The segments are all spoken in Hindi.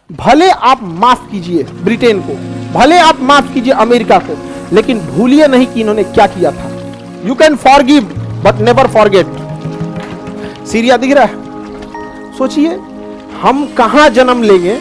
भले आप माफ कीजिए ब्रिटेन को, भले आप माफ कीजिए अमेरिका को, लेकिन भूलिए नहीं कि इन्होंने क्या किया था। You can forgive but never forget. Syria दिख रहा है? सोचिए हम कहां जन्म लेंगे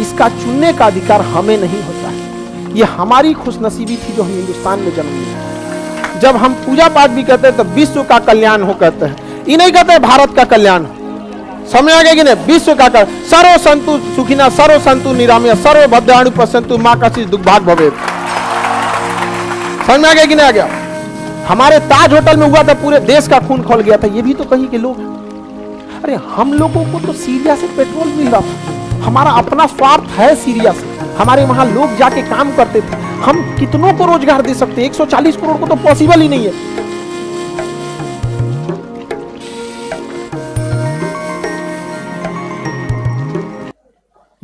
इसका चुनने का अधिकार हमें नहीं होता है। यह हमारी खुशनसीबी थी जो हम हिंदुस्तान में जन्म लिए। जब हम पूजा पाठ भी करते हैं तो विश्व का कल्याण हो कहते हैं, ये नहीं कहते भारत का कल्याण हो। समझ आ गया कि नहीं? विश्व का सर्व संतु सुखिना सर्व संतु निरामया सर्व भद्राणु पश्यन्तु मां कश्चित् दुर्भाग भवेत्। समझ में आ गया कि नहीं आ गया? हमारे ताज होटल में हुआ था, पूरे देश का खून खौल गया था। ये भी तो कहीं के लोग हैं। अरे हम लोगों को तो सीरिया से पेट्रोल मिल रहा था, हमारा अपना स्वार्थ है सीरिया से। हमारे वहां लोग जाके काम करते थे, हम कितनों को रोजगार दे सकते हैं? 140 करोड़ को तो पॉसिबल ही नहीं है।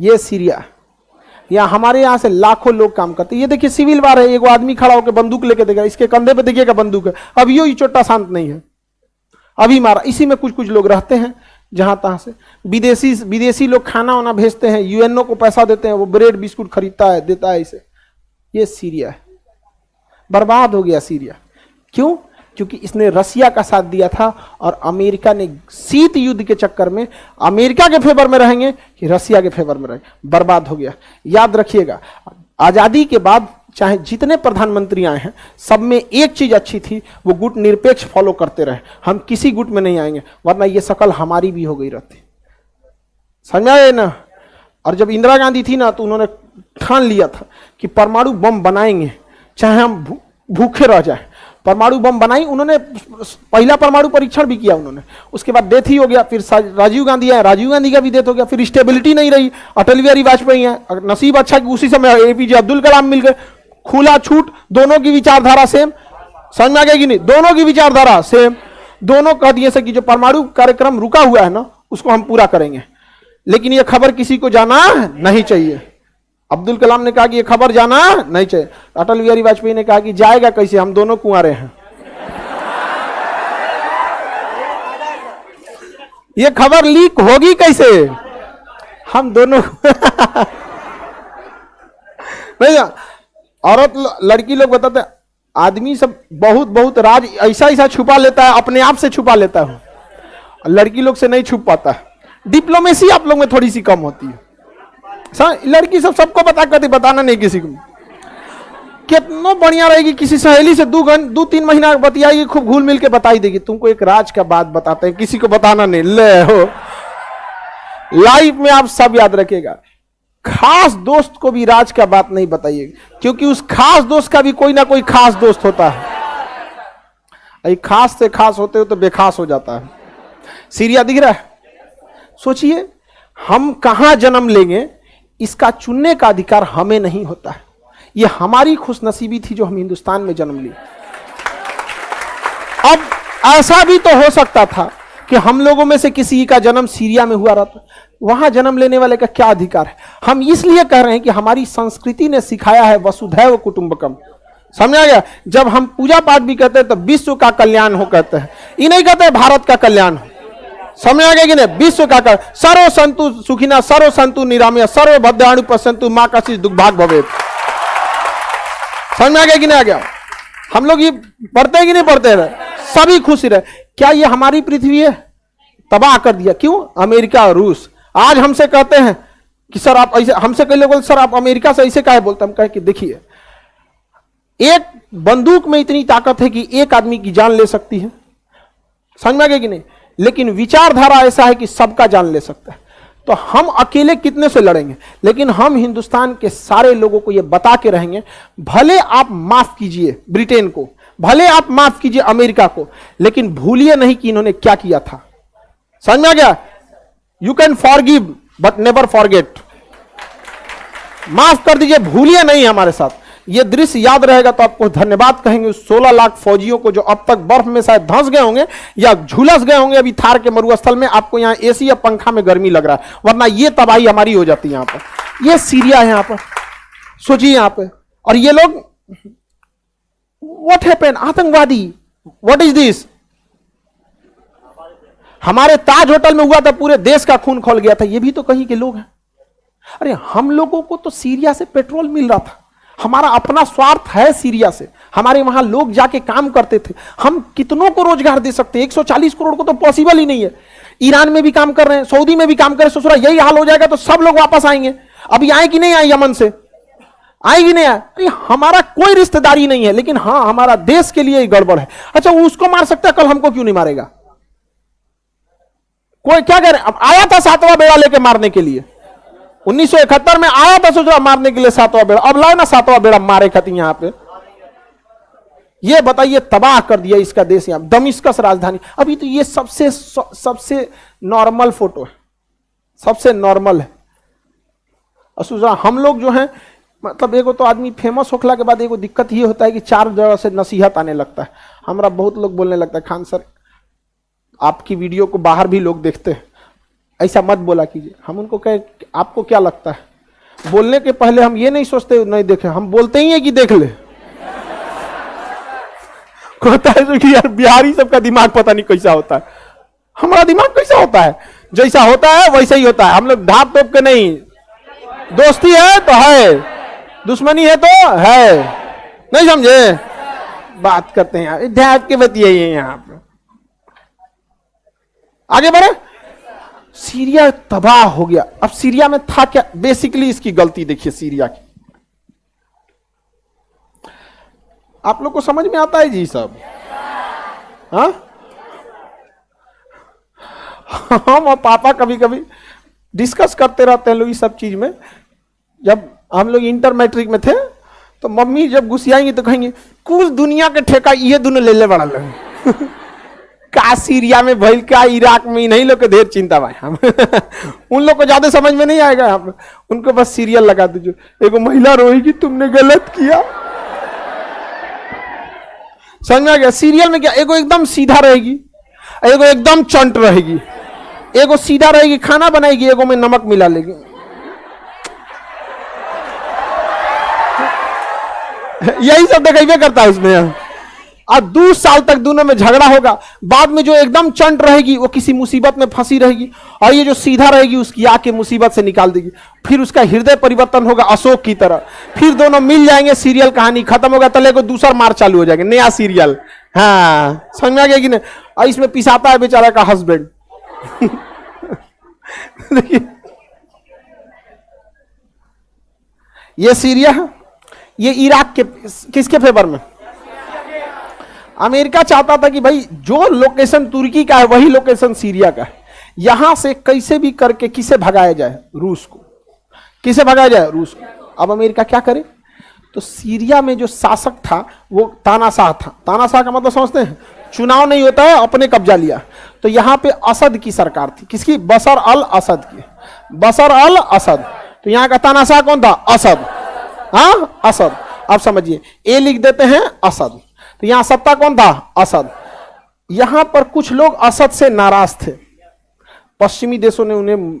ये सीरिया, या हमारे यहां से लाखों लोग काम करते हैं। ये देखिए सिविल वार है, एगो आदमी खड़ा होकर बंदूक लेके देगा, इसके कंधे पे देखिएगा बंदूक है। अब यो चोटा शांत नहीं है, अभी मारा। इसी में कुछ कुछ लोग रहते हैं जहां तहां से विदेशी लोग खाना वाना भेजते हैं, यूएनओ को पैसा देते हैं, वो ब्रेड बिस्कुट खरीदता है, देता है इसे। ये सीरिया है, बर्बाद हो गया सीरिया। क्यों? क्योंकि इसने रसिया का साथ दिया था और अमेरिका ने शीत युद्ध के चक्कर में अमेरिका के फेवर में रहेंगे कि रसिया के फेवर में रहेंगे। बर्बाद हो गया। याद रखिएगा, आजादी के बाद चाहे जितने प्रधानमंत्री आए हैं, सब में एक चीज अच्छी थी, वो गुट निरपेक्ष फॉलो करते रहे। हम किसी गुट में नहीं आएंगे, वरना ये शकल हमारी भी हो गई रहती। समझ में आए ना? और जब इंदिरा गांधी थी ना, तो उन्होंने ठान लिया था कि परमाणु बम बनाएंगे चाहे हम भूखे रह जाए। परमाणु बम बनाई उन्होंने, पहला परमाणु परीक्षण भी किया उन्होंने। उसके बाद डेथ ही हो गया। फिर राजीव गांधी आए, राजीव गांधी का भी डेथ हो गया। फिर स्टेबिलिटी नहीं रही, अटल बिहारी वाजपेयी है। नसीब अच्छा कि उसी समय एपीजे अब्दुल कलाम मिल गए। खुला छूट, दोनों की विचारधारा सेम। समझ में आ गया कि नहीं? दोनों की विचारधारा सेम। दोनों कह दिए से कि जो परमाणु कार्यक्रम रुका हुआ है ना, उसको हम पूरा करेंगे। लेकिन यह खबर किसी को जाना नहीं चाहिए। अब्दुल कलाम ने कहा कि यह खबर जाना नहीं चाहिए। अटल बिहारी वाजपेयी ने कहा कि जाएगा कैसे, हम दोनों कुंवारे हैं, यह खबर लीक होगी कैसे, हम दोनों नहीं। औरत लड़की लोग बताते, आदमी सब बहुत बहुत राज ऐसा ऐसा छुपा लेता है, अपने आप से छुपा लेता है। लड़की लोग से नहीं छुप पाता है। डिप्लोमेसी आप लोग में थोड़ी सी कम होती है। लड़की सब सबको बता करती, बताना नहीं किसी को। कितना बढ़िया रहेगी, किसी सहेली से 2-3 महीना बतियाएगी, खूब घुल मिल के बताई देगी। तुमको एक राज का बात बताते हैं, किसी को बताना नहीं। ले हो, लाइफ में आप सब याद रखिएगा, खास दोस्त को भी राज का बात नहीं बताइएगा, क्योंकि उस खास दोस्त का भी कोई ना कोई खास दोस्त होता है। खास से खास होते हो तो बेखास हो जाता है। सीरिया दिख रहा है? सोचिए हम कहां जन्म लेंगे इसका चुनने का अधिकार हमें नहीं होता है। यह हमारी खुशनसीबी थी जो हम हिंदुस्तान में जन्म लिए। अब ऐसा भी तो हो सकता था कि हम लोगों में से किसी का जन्म सीरिया में हुआ रहता, वहां जन्म लेने वाले का क्या अधिकार है? हम इसलिए कह रहे हैं कि हमारी संस्कृति ने सिखाया है वसुधैव कुटुंबकम। समझ आ गया? जब हम पूजा पाठ भी करते हैं तो विश्व का कल्याण हो कहते हैं, ये नहीं कहते भारत का कल्याण हो। समझ आ गया कि नहीं? विश्व का सर्व संतु सुखिना सर्व संतु निरामया सर्व भद्राणु पश्यन्तु मां कश्चित् दुर्भाग भवेत्। समझ में आ गया कि नहीं आ गया? हम लोग ये पढ़ते हैं कि नहीं पढ़ते रहे? सभी खुश रहे। क्या ये हमारी पृथ्वी है? तबाह कर दिया। क्यों? अमेरिका और रूस। आज हमसे कहते हैं कि सर आप ऐसे, हमसे कई लोग सर आप अमेरिका से ऐसे काहे बोलते? हम कहे कि देखिए, एक बंदूक में इतनी ताकत है कि एक आदमी की जान ले सकती है। समझ में आ गया कि नहीं? लेकिन विचारधारा ऐसा है कि सबका जान ले सकता है। तो हम अकेले कितने से लड़ेंगे? लेकिन हम हिंदुस्तान के सारे लोगों को यह बता के रहेंगे, भले आप माफ कीजिए ब्रिटेन को, भले आप माफ कीजिए अमेरिका को, लेकिन भूलिए नहीं कि इन्होंने क्या किया था। समझ में आ गया? You can forgive but never forget. माफ कर दीजिए, भूलिए नहीं हमारे साथ। ये दृश्य याद रहेगा तो आपको धन्यवाद कहेंगे 16 लाख फौजियों को जो अब तक बर्फ में शायद धंस गए होंगे या झुलस गए होंगे अभी थार के मरुस्थल में। आपको यहाँ एसी या पंखा में गर्मी लग रहा है, वरना ये तबाही हमारी हो जाती है। यहाँ पर ये सीरिया है, यहाँ पर सोचिए, यहाँ पे। और ये लोग व्हाट हैपेंड? आतंकवादी, व्हाट इज दिस? हमारे ताज होटल में हुआ था, पूरे देश का खून खौल गया था। ये भी तो कहीं के लोग हैं। अरे हम लोगों को तो सीरिया से पेट्रोल मिल रहा था, हमारा अपना स्वार्थ है सीरिया से, हमारे वहां लोग जाके काम करते थे, हम कितनों को रोजगार दे सकते हैं, 140 करोड़ को तो पॉसिबल ही नहीं है। ईरान में भी काम कर रहे हैं, सऊदी में भी काम कर रहे हैं, ससुरा यही हाल हो जाएगा तो सब लोग वापस आएंगे। अभी आए कि नहीं आए, यमन से आएगी नहीं आए, अरे हमारा कोई रिश्तेदारी नहीं है, लेकिन हाँ हमारा देश के लिए गड़बड़ है। अच्छा वो उसको मार सकता है, कल हमको क्यों नहीं मारेगा? कोई क्या कह रहे, अब आया था 7वां बेड़ा लेके मारने के लिए, 1971 में आया था सोच रहा मारने के लिए 7वां बेड़ा, अब लाओ ना 7वां बेड़ा मारे खाती यहां पे। ये बताइए तबाह कर दिया इसका देश, यहां दमिश्कस राजधानी। अभी तो ये सबसे नॉर्मल फोटो है, सबसे नॉर्मल है। और सोच रहा हम लोग जो है, मतलब एगो तो आदमी फेमस होखला के बाद एगो दिक्कत ये होता है कि 4 जगह से नसीहत आने लगता है। हमारा बहुत लोग बोलने लगता है, खान सर आपकी वीडियो को बाहर भी लोग देखते हैं, ऐसा मत बोला कीजिए। हम उनको कहे आपको क्या लगता है, बोलने के पहले हम ये नहीं सोचते नहीं देखे, हम बोलते ही है कि देख ले। होता है कि यार बिहारी सबका दिमाग पता नहीं कैसा होता है, हमारा दिमाग कैसा होता है, जैसा होता है वैसा ही होता है। हम लोग ढाप तोप के नहीं, दोस्ती है तो है, दुश्मनी है तो है, नहीं समझे, बात करते हैं ढाप के बतियाइए। यहां पे आगे बढ़े। सीरिया तबाह हो गया। अब सीरिया में था क्या, बेसिकली इसकी गलती देखिए सीरिया की, आप लोग को समझ में आता है जी सब? हाँ हम और पापा कभी कभी डिस्कस करते रहते हैं लोग इस सब चीज में। जब हम लोग इंटर मैट्रिक में थे तो मम्मी जब गुस्सियाएंगी तो कहेंगे कुछ दुनिया के ठेका ये दोनों ले बड़ा लोग का सीरिया में भइल का, इराक में, नहीं लोग के ढेर चिंता भाई हम उन लोग को ज्यादा समझ में नहीं आएगा, यहाँ पे उनको बस सीरियल लगा दीजिए, एगो महिला रोएगी तुमने गलत किया, समझ में आ गया? सीरियल में क्या, एगो एकदम सीधा रहेगी, एगो एकदम चंट रहेगी, एगो सीधा रहेगी खाना बनाएगी, एगो में नमक मिला लेगी। यही सब दिखाई करता है उसमें। और 2 साल तक दोनों में झगड़ा होगा, बाद में जो एकदम चंट रहेगी वो किसी मुसीबत में फंसी रहेगी, और ये जो सीधा रहेगी उसकी आके मुसीबत से निकाल देगी। फिर उसका हृदय परिवर्तन होगा अशोक की तरह, फिर दोनों मिल जाएंगे, सीरियल कहानी खत्म होगा, तले को दूसरा मार चालू हो जाएगा, नया सीरियल। हाँ समझ में आ गया कि नहीं? और इसमें पिसाता है बेचारा का हस्बैंड। देखिए ये सीरिया है, ये इराक के किसके फेवर में? अमेरिका चाहता था कि भाई जो लोकेशन तुर्की का है वही लोकेशन सीरिया का है, यहां से कैसे भी करके किसे भगाया जाए, रूस को, किसे भगाया जाए, रूस को। अब अमेरिका क्या करे, तो सीरिया में जो शासक था वो तानाशाह था। तानाशाह का मतलब समझते हैं, चुनाव नहीं होता है, अपने कब्जा लिया। तो यहां पे असद की सरकार थी, किसकी? बशर अल असद की, बशर अल असद। तो यहां का तानाशाह कौन था? असद। हाँ असद। अब समझिए, ए लिख देते हैं असद, तो यहां सत्ता कौन था? असद। यहां पर कुछ लोग असद से नाराज थे, पश्चिमी देशों ने उन्हें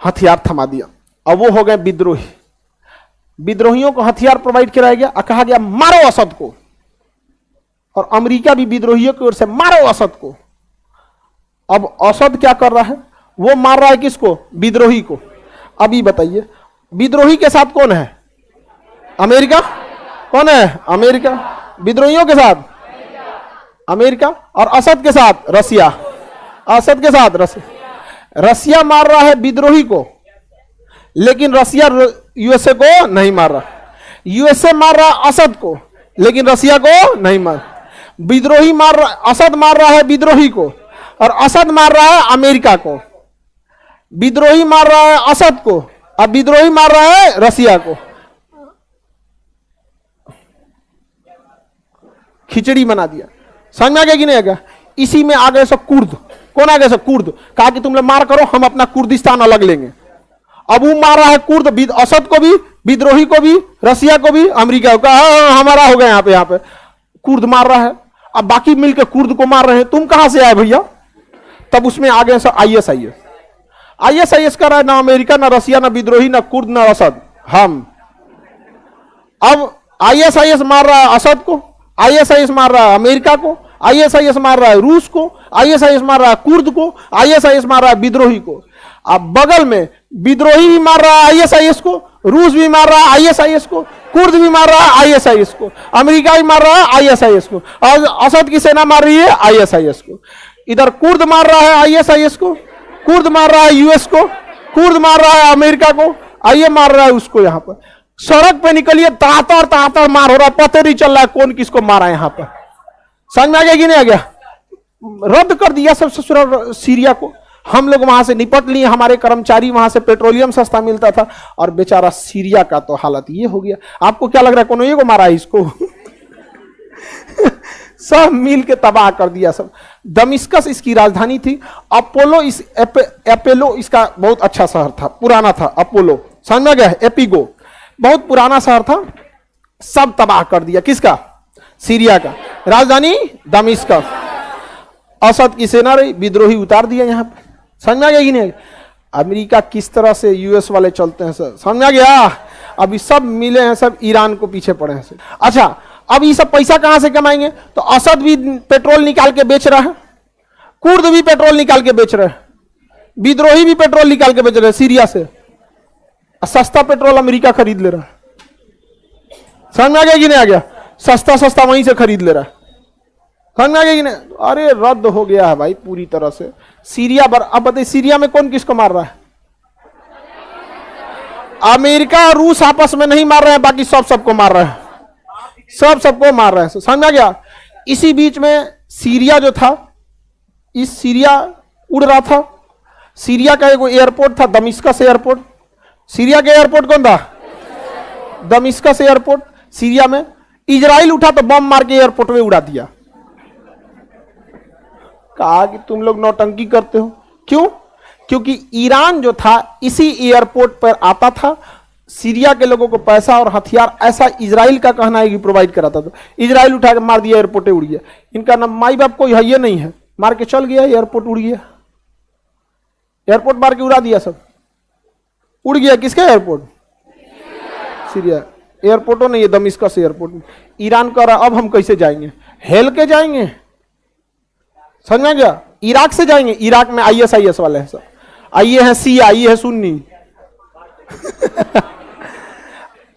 हथियार थमा दिया, अब वो हो गए विद्रोही। विद्रोहियों को हथियार प्रोवाइड कराया गया और कहा गया मारो असद को, और अमेरिका भी विद्रोहियों की ओर से मारो असद को। अब असद क्या कर रहा है, वो मार रहा है किसको? विद्रोही को। अभी बताइए विद्रोही के साथ कौन है? अमेरिका। कौन है? अमेरिका। विद्रोहियों के साथ अमेरिका, और असद के साथ रसिया। असद के साथ रसिया। रसिया मार रहा है विद्रोही को, लेकिन रसिया यूएसए को नहीं मार रहा। यूएसए मार रहा है असद को, लेकिन रसिया को नहीं मार। विद्रोही मार रहा, असद मार रहा है विद्रोही को, और असद मार रहा है अमेरिका को। विद्रोही मार रहा है असद को, अब विद्रोही मार रहा है रसिया को। खिचड़ी बना दिया। समझ में आ गया कि नहीं आ गया? इसी में आ गए सब कुर्द। कौन आ गए सब? कुर्द। कहा कि तुम लोग मार करो, हम अपना कुर्दिस्तान अलग लेंगे। अब वो मार रहा है कुर्द, असद को भी, विद्रोही को भी, रसिया को भी, अमेरिका को। कहा हमारा हो गया, यहाँ पे कुर्द मार रहा है। अब बाकी मिलकर कुर्द को मार रहे हैं, तुम कहां से आए भैया? तब उसमें आ गए सब आईएसआईएस कर रहा है, ना अमेरिका, ना रसिया, ना विद्रोही, ना कुर्द, ना असद, हम। अब आईएसआईएस मार रहा है असद को, आईएसआईएस मार रहा है अमेरिका को, आईएसआईएस मार रहा है रूस को, आईएसआईएस मार रहा है कुर्द को, आईएसआईएस मार रहा है विद्रोही को। अब बगल में विद्रोही भी मार रहा है आईएसआईएस को, रूस भी मार रहा है आईएसआईएस को, कुर्द भी मार रहा है आईएसआईएस को, अमेरिका भी मार रहा है आईएसआईएस को, और असद की सेना मार रही है आईएसआईएस को। इधर कुर्द मार रहा है आईएसआईएस को, कुर्द मार रहा है यूएस को, कुर्द मार रहा है अमेरिका को, आइए मार रहा है उसको। यहां पर सड़क पे निकलिए, तातर मार हो रहा है, पता नहीं चल रहा है कौन किसको मारा है। यहां पर समझ में आ गया कि नहीं आ गया? रद्द कर दिया सब ससुराल सीरिया को। हम लोग वहां से निपट लिए, हमारे कर्मचारी, वहां से पेट्रोलियम सस्ता मिलता था, और बेचारा सीरिया का तो हालत ये हो गया। आपको क्या लग रहा है कौन ये को मारा है इसको? सब मिल के तबाह कर दिया सब। दमिश्कस इसकी राजधानी थी। अपोलो एपेलो इसका बहुत अच्छा शहर था, पुराना था अपोलो, समझ में गया? एपिगो बहुत पुराना शहर था, सब तबाह कर दिया। किसका? सीरिया का। राजधानी दमिश्कस। असद की सेना रही, विद्रोही उतार दिया यहां पे। समझ में आ गया कि नहीं? अमेरिका किस तरह से यूएस वाले चलते हैं सर, समझ में आ गया? अभी सब मिले हैं, सब ईरान को पीछे पड़े हैं सर। अच्छा, अब ये सब पैसा कहां से कमाएंगे? तो असद भी पेट्रोल निकाल के बेच रहा है, कुर्द भी पेट्रोल निकाल के बेच रहे हैं, विद्रोही भी पेट्रोल निकाल के बेच रहे हैं सीरिया से। सस्ता पेट्रोल अमेरिका खरीद ले रहा है। समझ में आ गया कि नहीं आ गया? सस्ता वहीं से खरीद ले रहा है। समझ में आ गया कि नहीं? अरे रद्द हो गया है भाई पूरी तरह से सीरिया। अब बताइए सीरिया में कौन किसको मार रहा है? अमेरिका और रूस आपस में नहीं मार रहे हैं, बाकी सबको मार रहे हैं, सबको मार रहे हैं। समझ में आ गया? इसी बीच में सीरिया जो था, इस सीरिया उड़ रहा था। सीरिया का एक एयरपोर्ट था, दमिश्कस एयरपोर्ट। सीरिया का एयरपोर्ट कौन था? दमिश्कस एयरपोर्ट। सीरिया में इजराइल उठा तो बम मार के एयरपोर्ट में उड़ा दिया। कहा कि तुम लोग नौटंकी करते हो। क्यों? क्योंकि ईरान जो था इसी एयरपोर्ट पर आता था, सीरिया के लोगों को पैसा और हथियार, ऐसा इजराइल का कहना है कि प्रोवाइड कराता था। इजराइल उठा के मार दिया, एयरपोर्ट उड़ गया। इनका ना माई बाप कोई है ये नहीं है, मार के चल गया, एयरपोर्ट उड़ गया। एयरपोर्ट मार के उड़ा दिया, सब उड़ गया। किसका एयरपोर्ट? सीरिया एयरपोर्टों नहीं है, दमिश्कस एयरपोर्ट। ईरान कह रहा अब हम कैसे जाएंगे? हेल के जाएंगे। समझ में गया? इराक से जाएंगे। इराक में आईएसआईएस वाले हैं सब, आइए है शिया, ये है सुन्नी।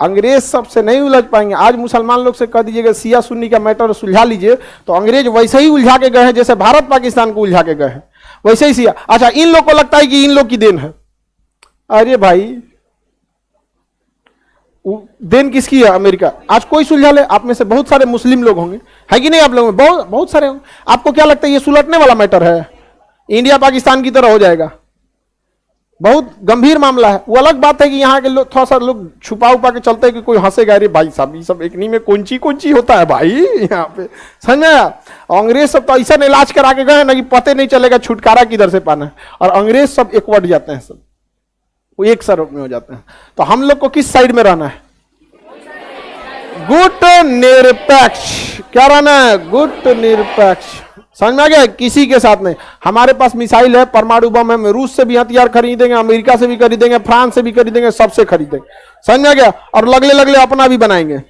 अंग्रेज सबसे नहीं उलझ पाएंगे। आज मुसलमान लोग से कह दीजिएगा शिया सुन्नी का मैटर सुलझा लीजिए, तो अंग्रेज वैसे ही उलझा के गए हैं जैसे भारत पाकिस्तान को उलझा के गए हैं, वैसे ही शिया। अच्छा, इन लोग को लगता है कि इन लोग की देन है। अरे भाई, देन किसकी है? अमेरिका। आज कोई सुलझा ले, आप में से बहुत सारे मुस्लिम लोग होंगे, है कि नहीं? आप लोग में बहुत सारे होंगे। आपको क्या लगता है ये सुलटने वाला मैटर है? इंडिया पाकिस्तान की तरह हो जाएगा? बहुत गंभीर मामला है। वो अलग बात है कि यहाँ के लोग थोड़ा सा लोग छुपा उपा के चलते हैं कि कोई हंसेगा, अरे भाई साहब ये सब एकनी में कौन होता है भाई यहाँ पे। समझ में आया? अंग्रेज सब तो ऐसा इलाज करा के गए ना कि पते नहीं चलेगा छुटकारा किधर से पाना है, और अंग्रेज सब एकवट जाते हैं, सब वो एक स्वरूप में हो जाते हैं। तो हम लोग को किस साइड में रहना है? गुट निरपेक्ष। क्या रहना है? गुट निरपेक्ष। समझ में आ गया? किसी के साथ नहीं। हमारे पास मिसाइल है, परमाणु बम है, हम रूस से भी हथियार खरीदेंगे, अमेरिका से भी खरीदेंगे, फ्रांस से भी खरीदेंगे, सबसे खरीदेंगे। समझ में आ गया? और लगले अपना भी बनाएंगे।